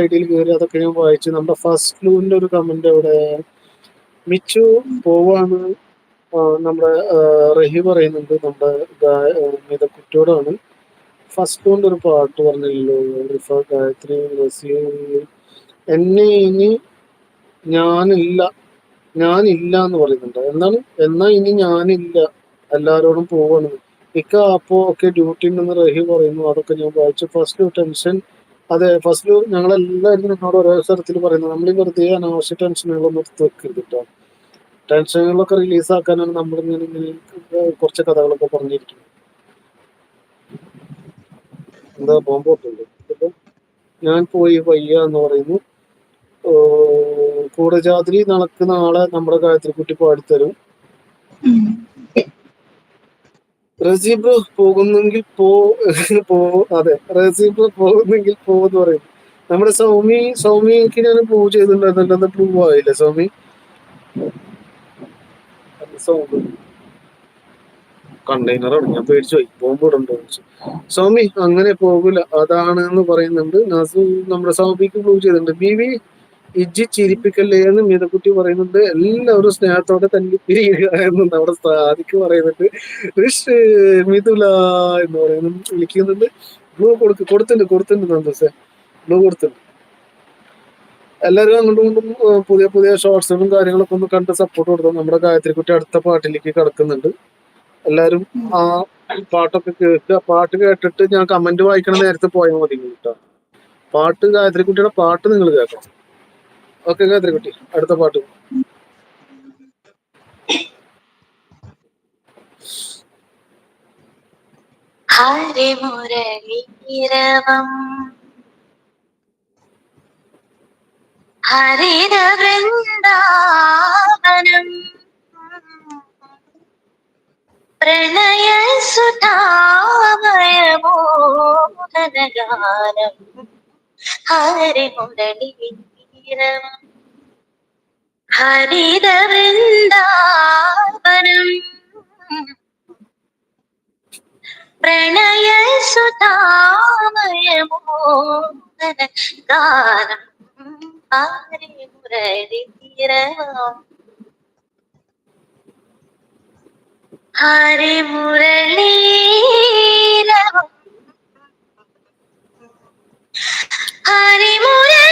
ഐഡിയയിൽ കയറി അതൊക്കെ ഞാൻ വായിച്ചു. നമ്മുടെ ഫസ്റ്റ് ബ്ലൂവിന്റെ ഒരു കമന്റ് അവിടെ മിച്ചു പോവാണ്. നമ്മുടെ റഹി പറയുന്നുണ്ട് നമ്മുടെ മിതക്കുറ്റിയോടാണ്. ഫസ്റ്റ് ബ്ലൂവിന്റെ ഒരു പാട്ട് പറഞ്ഞില്ലല്ലോ, റിഫ, ഗായത്രി, റസീം, എന്നെ ഇനി ഞാനില്ല എന്ന് പറയുന്നുണ്ട്. എന്നാ ഇനി ഞാനില്ല, എല്ലാരോടും പോവാണ് ഇക്ക. അപ്പോ ഒക്കെ ഡ്യൂട്ടി ഉണ്ടെന്ന് റഹി പറയുന്നു. അതൊക്കെ ഞാൻ വായിച്ചു. ഫസ്റ്റ് ടെൻഷൻ, അതെ ഫസ്റ്റ് ഞങ്ങളെല്ലാവരും നിന്നോട് ഓരോ സ്ഥലത്തിൽ പറയുന്നത്, നമ്മൾ ഈ വെറുതെ അനാവശ്യ ടെൻഷനുകളൊന്നും എടുത്ത് വെക്കരുത് കേട്ടോ. ടെൻഷനുകളൊക്കെ റിലീസാക്കാനാണ് നമ്മളിങ്ങനെ കുറച്ച് കഥകളൊക്കെ പറഞ്ഞിരിക്കുന്നത്. എന്താ ബോംബ് പൊട്ടുണ്ട്? ഞാൻ പോയി വയ്യ എന്ന് പറയുന്നു. കൂടജാദ്രി നടക്ക് നാളെ നമ്മുടെ ഗായത്രിക്കുട്ടി പാടിത്തരും. റസീബ് പോകുന്നെങ്കിൽ അതെ, റസീബ് പോകുന്നെങ്കിൽ എന്ന് പറയും. നമ്മുടെ സൗമിക്ക് ഞാൻ പ്രൂവ് ചെയ്തിട്ടുണ്ടായിരുന്നല്ലോ, പ്രൂവ് ആയില്ലേ സൗമി? കണ്ടെയ്നറാണ്, ഞാൻ പേടിച്ചു പോയി. ബോംബ് ഇടണ്ടോ സൗമി? അങ്ങനെ പോകില്ല, അതാണ് എന്ന് പറയുന്നുണ്ട്. നാസു നമ്മുടെ സൗമിക്ക് പ്രൂവ് ചെയ്തിട്ടുണ്ട്. ബിവി ഇജ്ജി ചിരിപ്പിക്കല്ലേ എന്ന് മീതക്കുട്ടി പറയുന്നുണ്ട്. എല്ലാവരും സ്നേഹത്തോടെ തന്നെ പിരിയുക എന്ന് നമ്മുടെ സാധിക്ക് പറയുന്നുണ്ട്. ഋഷ് മിഥുല എന്ന് പറയുന്നു, വിളിക്കുന്നുണ്ട്. ബ്ലൂ കൊടുത്തിട്ടുണ്ട് നന്ദസേ, ബ്ലൂ കൊടുത്തിട്ടുണ്ട്. എല്ലാവരും അങ്ങോട്ടും ഇങ്ങോട്ടും പുതിയ ഷോർട്സുകളും കാര്യങ്ങളൊക്കെ ഒന്ന് കണ്ട് സപ്പോർട്ട് കൊടുത്തു. നമ്മുടെ ഗായത്രിക്കുട്ടി അടുത്ത പാട്ടിലേക്ക് കടക്കുന്നുണ്ട്. എല്ലാരും ആ പാട്ടൊക്കെ കേൾക്കുക. പാട്ട് കേട്ടിട്ട് ഞാൻ കമന്റ് വായിക്കണ നേരത്തെ പോയാൽ മതി കേട്ടോ. ഗായത്രിക്കുട്ടിയുടെ പാട്ട് നിങ്ങൾ കേൾക്കണം. ഓക്കെ ഗായത്രിക്കുട്ടി, അടുത്ത പാട്ട്. ഹരിമുരളീരവം ഹരിതവൃന്ദാവനം പ്രണയസുധാമയമോഹനഗാനം ഹരിമുരളീരവം ഹരിതവൃന്ദാവനം പ്രണയസുധാമയമോഹനഗാനം ഹരിമുരളീരവം ഹരിമുരളീരവം ഹരിമുരളീരവം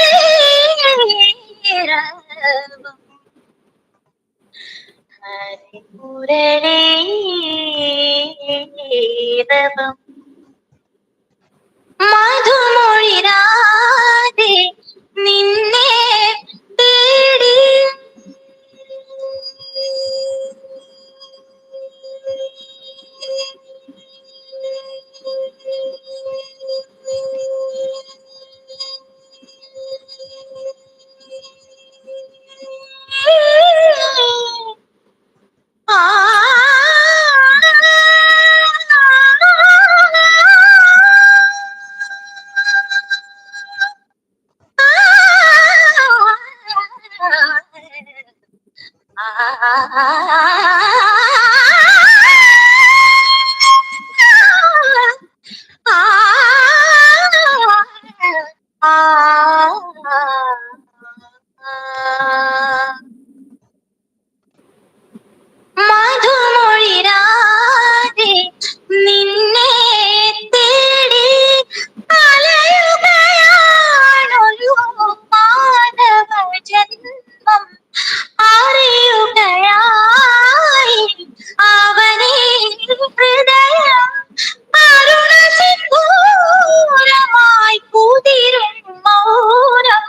ഹരിമുരളീരവം മധുമൊഴിരാതെ നിന്നെ തേടി മധുമൊഴിരാതെ നിന്നെ തേടി അലയുകയാണൊരു മാനവ ജന്മം അറിയുകയായി അവനെ ഹൃദയം അരുണ സിന്ദൂരമായി കുതിരും മൗനം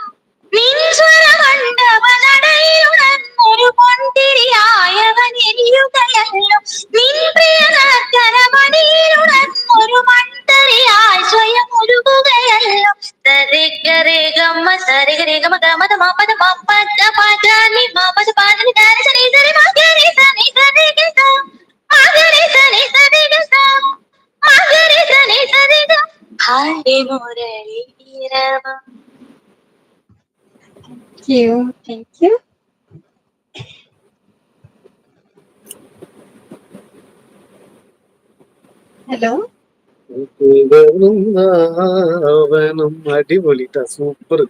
നിൻസ്വരമണ്ഡപനടയുണർന്നൊരു പൊൻതിരിയായവൻ എരിയുകയല്ലോ നിൻ പ്രിയനർത്തനമണിയിലുണർന്നൊരു മൺതരിയായി സ്വയം ഉരുകുകയല്ലോ സരിഗരിഗമ സരിഗരിഗമ ഗമത മപദ മപദ പദനി മപദ പദനി ദാനി സനി സരി മഗരി സനി സരി ഗ മഗരി സനി സരി ഗ മഗരി സനി സരി ഗ ഹരിമുരളീരവം. Thank you. Hello. അവനും അടിപൊളിട്ടാ, സൂപ്പർ.